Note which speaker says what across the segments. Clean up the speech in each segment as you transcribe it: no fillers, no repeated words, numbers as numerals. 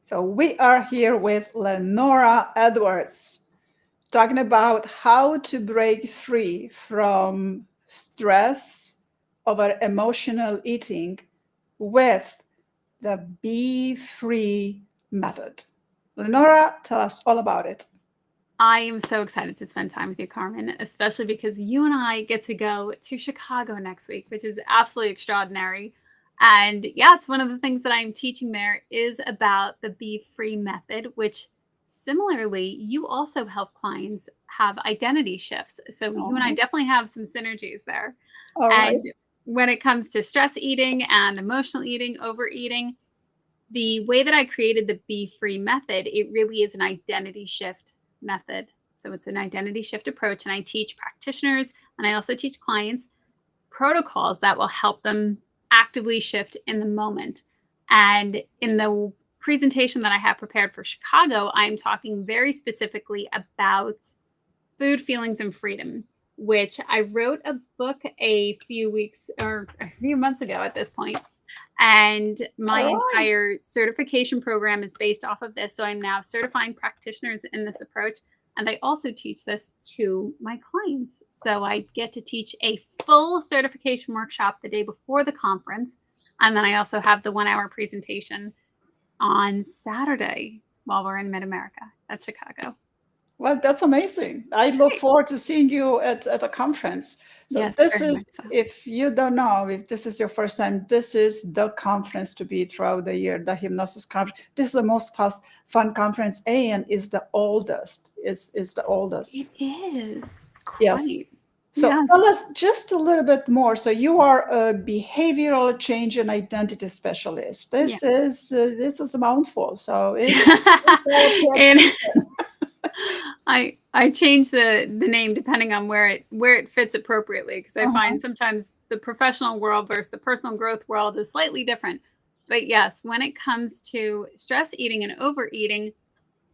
Speaker 1: So we are here with Lenora Edwards talking about how to break free from stress over emotional eating with the BEFREE Method. Lenora, tell us all about it.
Speaker 2: I am so excited to spend time with you, Carmen, especially because you and I get to go to Chicago next week, which is absolutely extraordinary. And yes, one of the things that I'm teaching there is about the BEFREE Method, which similarly, you also help clients have identity shifts. So you and I
Speaker 1: Oh,
Speaker 2: definitely have some synergies there.
Speaker 1: all right.
Speaker 2: And when it comes to stress eating and emotional eating, overeating, the way that I created the BEFREE Method, it really is an identity shift method. So it's an identity shift approach. And I teach practitioners and I also teach clients protocols that will help them actively shift in the moment. And in the presentation that I have prepared for Chicago, I'm talking very specifically about food, feelings, and freedom, which I wrote a book a few weeks or a few months ago at this point. And my
Speaker 1: All right.
Speaker 2: entire certification program is based off of this. So I'm now certifying practitioners in this approach. And I also teach this to my clients. So I get to teach a full certification workshop the day before the conference. And then I also have the 1 hour presentation on Saturday while we're in Mid America at Chicago.
Speaker 1: Well, that's amazing. I look
Speaker 2: Great.
Speaker 1: forward to seeing you at a conference. So
Speaker 2: Yes,
Speaker 1: this
Speaker 2: very
Speaker 1: is,
Speaker 2: much so.
Speaker 1: if you don't know, if this is your first time, this is the conference to be throughout the year, the hypnosis conference. This is the most fun conference and is the oldest, is the oldest.
Speaker 2: It is. It's
Speaker 1: Yes.
Speaker 2: quite.
Speaker 1: So tell
Speaker 2: Yes.
Speaker 1: us just a little bit more. So you are a behavioral change and identity specialist.
Speaker 2: Yeah.
Speaker 1: This is a mouthful. So it's pay
Speaker 2: And
Speaker 1: attention.
Speaker 2: I change the name depending on where it fits appropriately because I
Speaker 1: Uh-huh.
Speaker 2: find sometimes the professional world versus the personal growth world is slightly different. But yes, when it comes to stress eating and overeating,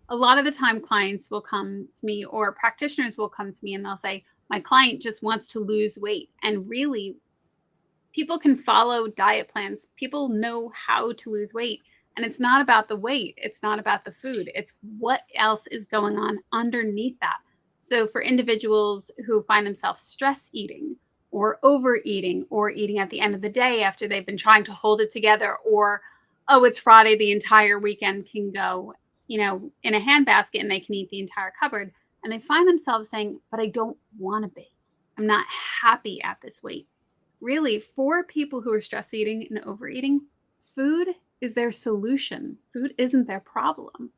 Speaker 2: a lot of the time clients will come to me or practitioners will come to me and they'll say, my client just wants to lose weight. And really, people can follow diet plans. People know how to lose weight. And it's not about the weight, it's not about the food, it's what else is going on underneath that. So, for individuals who find themselves stress eating or overeating or eating at the end of the day after they've been trying to hold it together, or, oh, it's Friday, the entire weekend can go, in a handbasket and they can eat the entire cupboard. And they find themselves saying, but I don't want to be. I'm not happy at this weight. Really, for people who are stress eating and overeating, food is their solution. Food isn't their problem.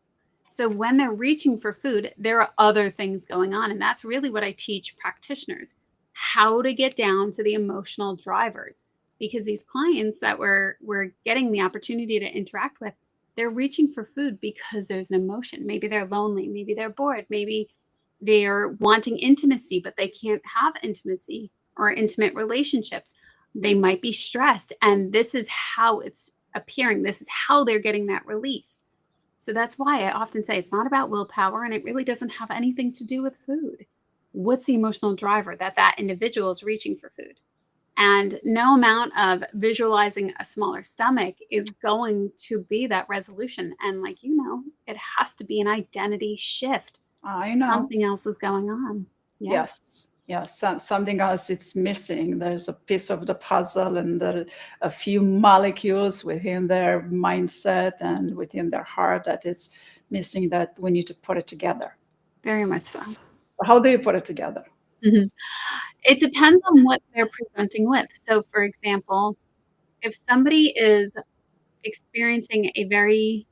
Speaker 2: So when they're reaching for food, there are other things going on. And that's really what I teach practitioners, how to get down to the emotional drivers. Because these clients that we're getting the opportunity to interact with, they're reaching for food because there's an emotion. Maybe they're lonely, maybe they're bored, maybe they're wanting intimacy, but they can't have intimacy or intimate relationships. They might be stressed, and this is how it's appearing. This is how they're getting that release. So that's why I often say it's not about willpower, and it really doesn't have anything to do with food. What's the emotional driver that individual is reaching for food? And no amount of visualizing a smaller stomach is going to be that resolution. And like it has to be an identity shift.
Speaker 1: I know.
Speaker 2: Something else is going on. Yeah.
Speaker 1: Yes. Yes. Something else it's missing. There's a piece of the puzzle and there are a few molecules within their mindset and within their heart that is missing that we need to put it together.
Speaker 2: Very much so.
Speaker 1: How do you put it together?
Speaker 2: Mhm. It depends on what they're presenting with. So, for example, if somebody is experiencing a very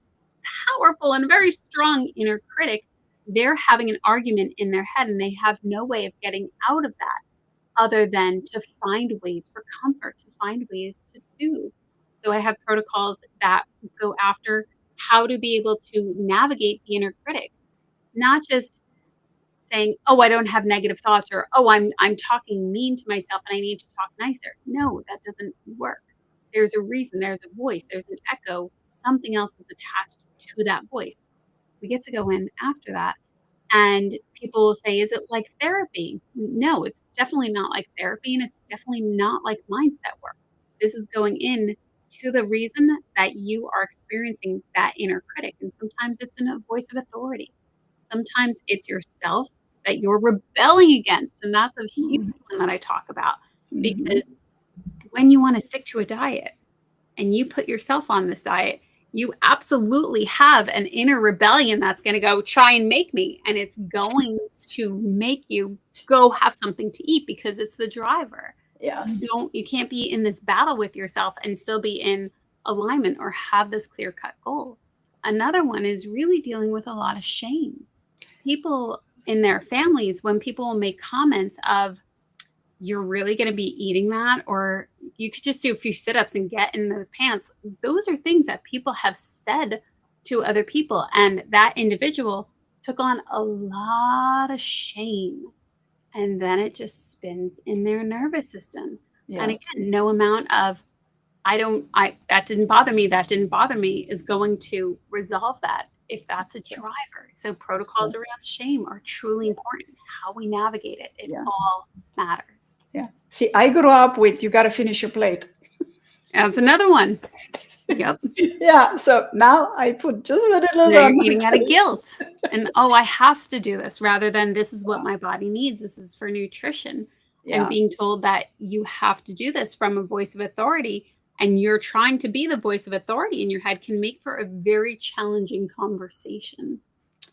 Speaker 2: powerful and very strong inner critic, they're having an argument in their head and they have no way of getting out of that other than to find ways for comfort, to find ways to soothe. So I have protocols that go after how to be able to navigate the inner critic, not just saying, "Oh, I don't have negative thoughts," or, "Oh, I'm talking mean to myself and I need to talk nicer." No, that doesn't work. There's a reason, there's a voice, there's an echo, something else is attached to that voice. We get to go in after that, and people will say, "Is it like therapy?" No, it's definitely not like therapy, and it's definitely not like mindset work. This is going in to the reason that you are experiencing that inner critic. And sometimes it's in a voice of authority. Sometimes it's yourself that you're rebelling against. And that's a huge
Speaker 1: Mhm.
Speaker 2: one that I talk about,
Speaker 1: Mhm.
Speaker 2: because when you want to stick to a diet and you put yourself on this diet, you absolutely have an inner rebellion that's going to go try and make me. And it's going to make you go have something to eat because it's the driver.
Speaker 1: Yes.
Speaker 2: You can't be in this battle with yourself and still be in alignment or have this clear cut goal. Another one is really dealing with a lot of shame. People in their families, when people make comments of, you're really going to be eating that, or you could just do a few sit-ups and get in those pants. Those are things that people have said to other people, and that individual took on a lot of shame, and then it just spins in their nervous system. And
Speaker 1: Yes.
Speaker 2: again, no amount of that didn't bother me, that didn't bother me is going to resolve that if that's a driver. So protocols around shame are truly important. How we navigate it, it
Speaker 1: Yeah.
Speaker 2: all matters.
Speaker 1: Yeah. See, I grew up with you got to finish your plate.
Speaker 2: That's another one. Yep.
Speaker 1: Yeah. So now I put just a little
Speaker 2: Now you're
Speaker 1: on my
Speaker 2: eating out of
Speaker 1: plate.
Speaker 2: guilt. And I have to do this, rather than this is what my body needs. This is for nutrition. And
Speaker 1: Yeah.
Speaker 2: being told that you have to do this from a voice of authority, and you're trying to be the voice of authority in your head, can make for a very challenging conversation.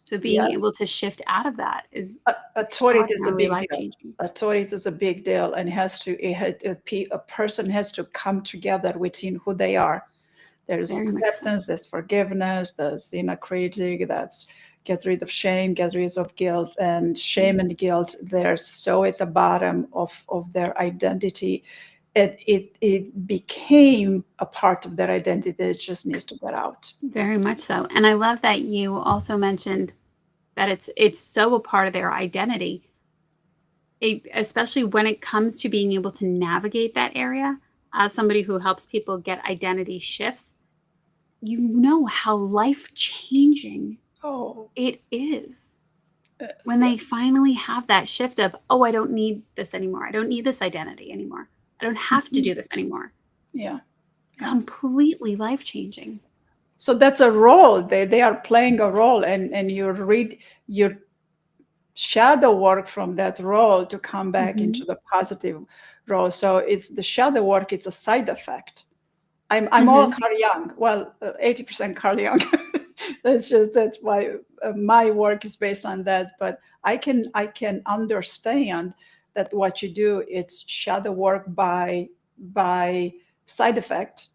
Speaker 2: So being
Speaker 1: Yes.
Speaker 2: able to shift out of that is
Speaker 1: Authority is a
Speaker 2: extraordinarily
Speaker 1: big deal.
Speaker 2: life-changing.
Speaker 1: Authority is a big deal, and a person has to come together within who they are. There's
Speaker 2: Very much so.
Speaker 1: acceptance, there's forgiveness, there's inner critic, that's get rid of shame, get rid of guilt. And shame and guilt, they're so at the bottom of their identity. It became a part of their identity that just needs to get out.
Speaker 2: Very much so. And I love that you also mentioned that it's so a part of their identity. Especially when it comes to being able to navigate that area, as somebody who helps people get identity shifts, you know how life changing
Speaker 1: Oh,
Speaker 2: it is when
Speaker 1: yeah.
Speaker 2: they finally have that shift of, oh, I don't need this anymore. I don't need this identity anymore. I don't have to do this anymore.
Speaker 1: Yeah. Yeah.
Speaker 2: Completely life changing.
Speaker 1: So that's a role. They are playing a role, and you read your shadow work from that role to come back into the positive role. So it's the shadow work, it's a side effect. I'm all Carl Jung. Well, 80% Carl Jung. That's why my work is based on that. But I can understand that what you do, it's shadow work by side effect,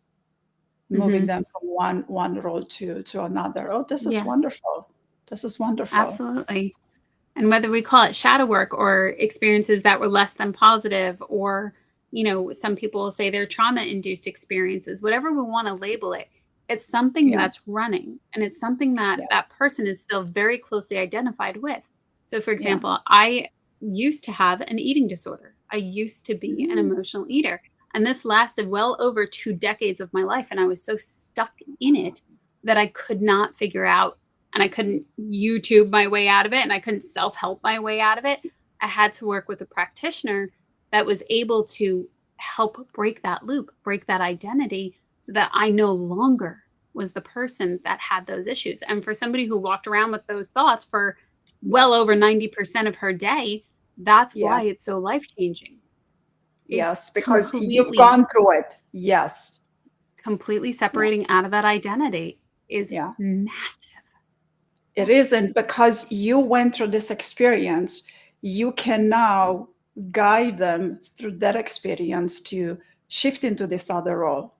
Speaker 1: moving them from one role to another. Oh, this is
Speaker 2: Yeah,
Speaker 1: wonderful. This is wonderful.
Speaker 2: absolutely. And whether we call it shadow work or experiences that were less than positive, or, some people will say they're trauma induced experiences, whatever we want to label it, it's something
Speaker 1: Yeah.
Speaker 2: that's running, and it's something that that
Speaker 1: Yes.
Speaker 2: person is still very closely identified with. So, for
Speaker 1: Yeah.
Speaker 2: example, I used to have an eating disorder. I used to be an emotional eater. And this lasted well over 2 decades of my life. And I was so stuck in it that I could not figure out, and I couldn't YouTube my way out of it, and I couldn't self-help my way out of it. I had to work with a practitioner that was able to help break that loop, break that identity, so that I no longer was the person that had those issues. And for somebody who walked around with those thoughts for well over
Speaker 1: Yes.
Speaker 2: 90% of her day, that's
Speaker 1: Yeah.
Speaker 2: why it's so life-changing.
Speaker 1: Yes.
Speaker 2: It's
Speaker 1: Because you've gone through it. Yes.
Speaker 2: completely
Speaker 1: Yeah.
Speaker 2: separating out of that identity is
Speaker 1: Yeah.
Speaker 2: massive.
Speaker 1: It isn't, because you went through this experience. You can now guide them through that experience to shift into this other role.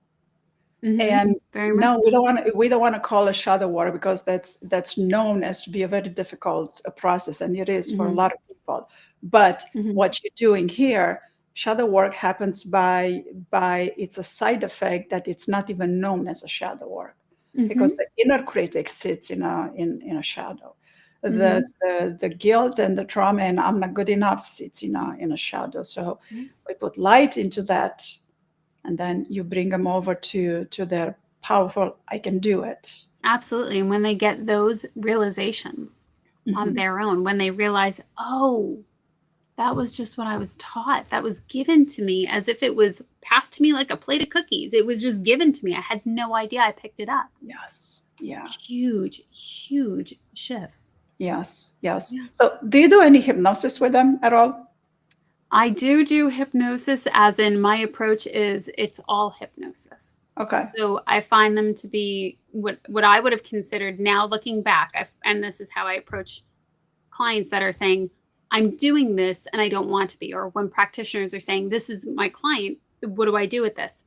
Speaker 1: And
Speaker 2: Very much
Speaker 1: no, we don't want to call it shadow work, because that's known as to be a very difficult process, and it is for a lot of people. But what you're doing here, shadow work happens by it's a side effect that it's not even known as a shadow work, because the inner critic sits in a shadow. The guilt and the trauma and I'm not good enough sits in a shadow. So we put light into that, and then you bring them over to their powerful, I can do it.
Speaker 2: Absolutely. And when they get those realizations on their own, when they realize, oh, that was just what I was taught. That was given to me as if it was passed to me like a plate of cookies. It was just given to me. I had no idea. I picked it up.
Speaker 1: Yes. Yeah.
Speaker 2: Huge, huge shifts.
Speaker 1: Yes. Yes.
Speaker 2: Yeah.
Speaker 1: So do you do any hypnosis with them at all?
Speaker 2: I do hypnosis, as in my approach is it's all hypnosis.
Speaker 1: Okay.
Speaker 2: So I find them to be what I would have considered, now looking back, and this is how I approach clients that are saying, I'm doing this and I don't want to be, or when practitioners are saying, this is my client, what do I do with this?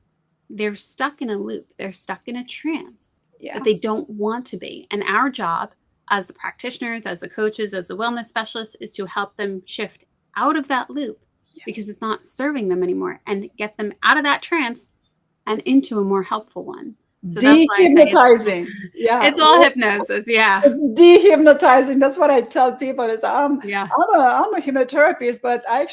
Speaker 2: They're stuck in a loop. They're stuck in a trance that they don't want to be. And our job as the practitioners, as the coaches, as the wellness specialists, is to help them shift out of that loop because it's not serving them anymore, and get them out of that trance and into a more helpful one. So
Speaker 1: dehypnotizing.
Speaker 2: It's all hypnosis. Yeah.
Speaker 1: It's dehypnotizing. That's what I tell people is I'm a hypnotherapist, but I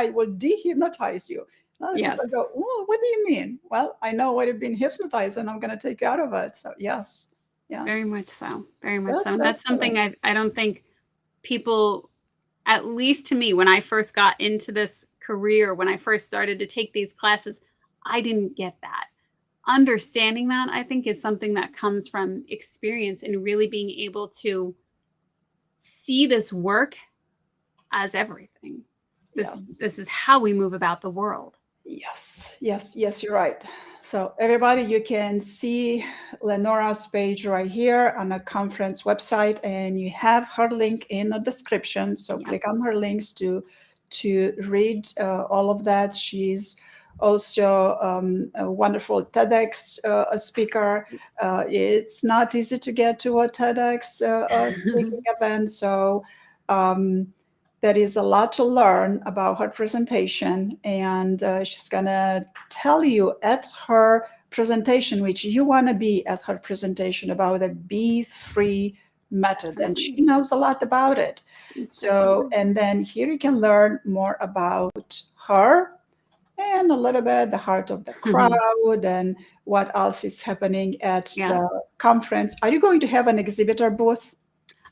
Speaker 1: will dehypnotise you. A lot of people go, oh, what do you mean? Well, I know what you've been hypnotized and I'm going to take you out of it. So yes.
Speaker 2: Very much so. Very much so. And that's something I don't think people, at least to me, when I first got into this career, when I first started to take these classes, I didn't get that. Understanding that, I think, is something that comes from experience and really being able to see this work as everything. This is how we move about the world.
Speaker 1: Yes, you're right. So everybody, you can see Lenora's page right here on the conference website, and you have her link in the description. So click on her links to read all of that. She's also a wonderful TEDx speaker. It's not easy to get to a TEDx speaking event, so there is a lot to learn about her presentation, and she's gonna tell you at her presentation, which you want to be at her presentation, about the BEFREE Method, and she knows a lot about it. So, and then here you can learn more about her and a little bit the heart of the crowd and what else is happening at the conference. Are you going to have an exhibitor booth?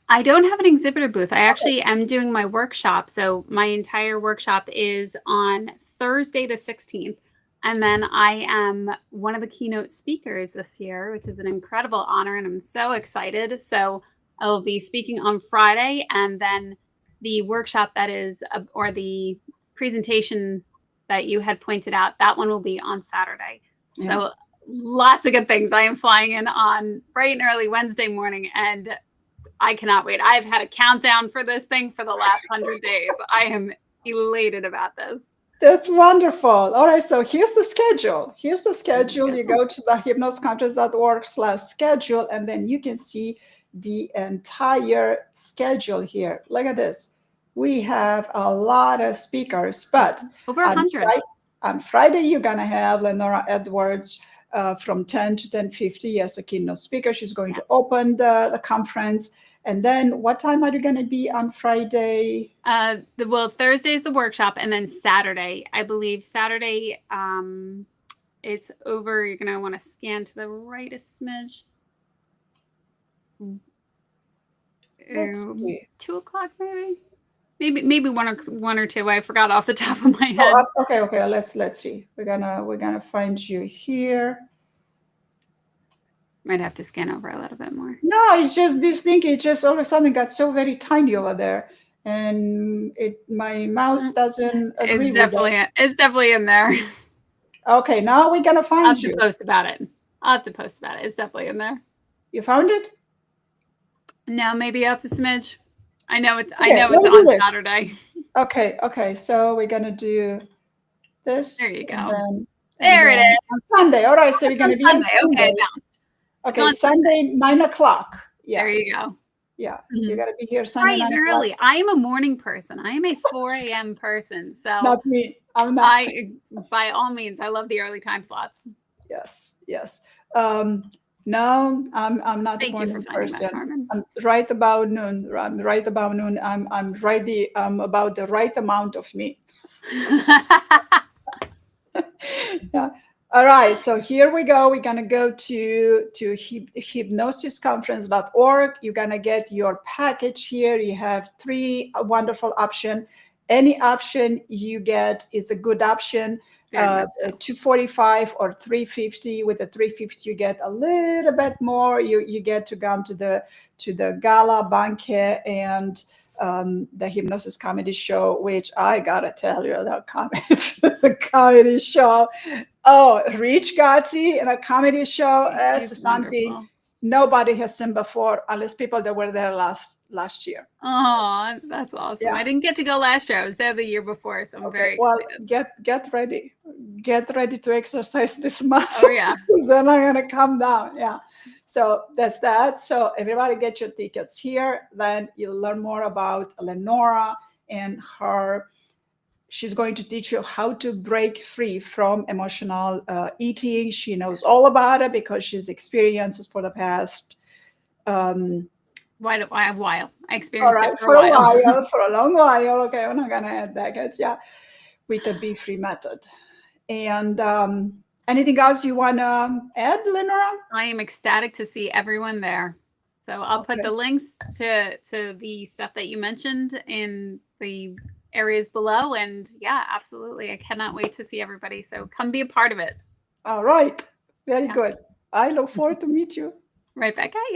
Speaker 2: I don't have an exhibitor booth. I actually am doing my workshop. So my entire workshop is on Thursday the 16th. And then I am one of the keynote speakers this year, which is an incredible honor, and I'm so excited. So I will be speaking on Friday, and then the workshop that is, or the presentation that you had pointed out, that one will be on Saturday. So lots of good things. I am flying in on bright and early Wednesday morning, and I cannot wait. I've had a countdown for this thing for the last 100 days. I am elated about this.
Speaker 1: That's wonderful. All right, so here's the schedule. Here's the schedule. You go to the hypnosconference.org/schedule, and then you can see the entire schedule here. Look at this. We have a lot of speakers, but
Speaker 2: over 100.
Speaker 1: On Friday, you're going to have Lenora Edwards from 10 to 10:50 as a keynote speaker. She's going to open the conference. And then what time are you going to be on Friday?
Speaker 2: Well, Thursday is the workshop, and then Saturday, I believe Saturday, it's over. You're going to want to scan to the right a smidge. 2 o'clock, maybe one or two. I forgot off the top of my head.
Speaker 1: Okay. Let's see. We're gonna find you here.
Speaker 2: Might have to scan over a little bit more.
Speaker 1: No, it's just this thing. It just all of a sudden got so very tiny over there, and my mouse doesn't agree with it.
Speaker 2: It's definitely in there.
Speaker 1: Okay, now we're gonna find you.
Speaker 2: I'll have to post about it. It's definitely in there.
Speaker 1: You found it?
Speaker 2: No, maybe up a smidge. I know it's on Saturday.
Speaker 1: Okay. So we're gonna do this.
Speaker 2: There you go.
Speaker 1: There it is. On Sunday. All right. So you're gonna be on Sunday. Okay, Sunday 9 o'clock. Yes.
Speaker 2: There you go.
Speaker 1: Yeah, you're gonna be here Sunday.
Speaker 2: Right, early. I am a morning person. I am a 4 a.m. person. So
Speaker 1: not me. I'm not.
Speaker 2: By all means, I love the early time slots.
Speaker 1: Yes. No, I'm not a morning person. I'm right about noon. I'm right about the right amount of me. Yeah. All right, so here we go. We're gonna go to hypnosisconference.org. You're gonna get your package here. You have 3 wonderful options. any option you get, it's a good option.
Speaker 2: Very much so.
Speaker 1: 245 or 350. With the 350, you get a little bit more. You get to come to the gala banquet and the hypnosis comedy show, which I gotta tell you, the comedy show. Oh, Rich Gotti in a comedy show is something
Speaker 2: Wonderful.
Speaker 1: nobody has seen before, unless people that were there last year.
Speaker 2: Oh, that's awesome.
Speaker 1: Yeah.
Speaker 2: I didn't get to go last year. I was there the year before, so I'm very excited.
Speaker 1: Well, get ready. Get ready to exercise this muscle.
Speaker 2: Oh, yeah.
Speaker 1: Because they're not going to come down. Yeah. So that's that. So everybody get your tickets here. Then you'll learn more about Lenora and her. She's going to teach you how to break free from emotional eating. She knows all about it because she's experienced it for the past
Speaker 2: while. I experienced
Speaker 1: all right,
Speaker 2: it for a while.
Speaker 1: For a long while. Okay, we're not gonna add decades. Yeah, with the BEFREE method. And anything else you wanna add, Lenora?
Speaker 2: I am ecstatic to see everyone there. So I'll put the links to the stuff that you mentioned in the areas below. And yeah, absolutely. I cannot wait to see everybody. So come be a part of it.
Speaker 1: All right. Very good. I look forward to meet you.
Speaker 2: Right back at you.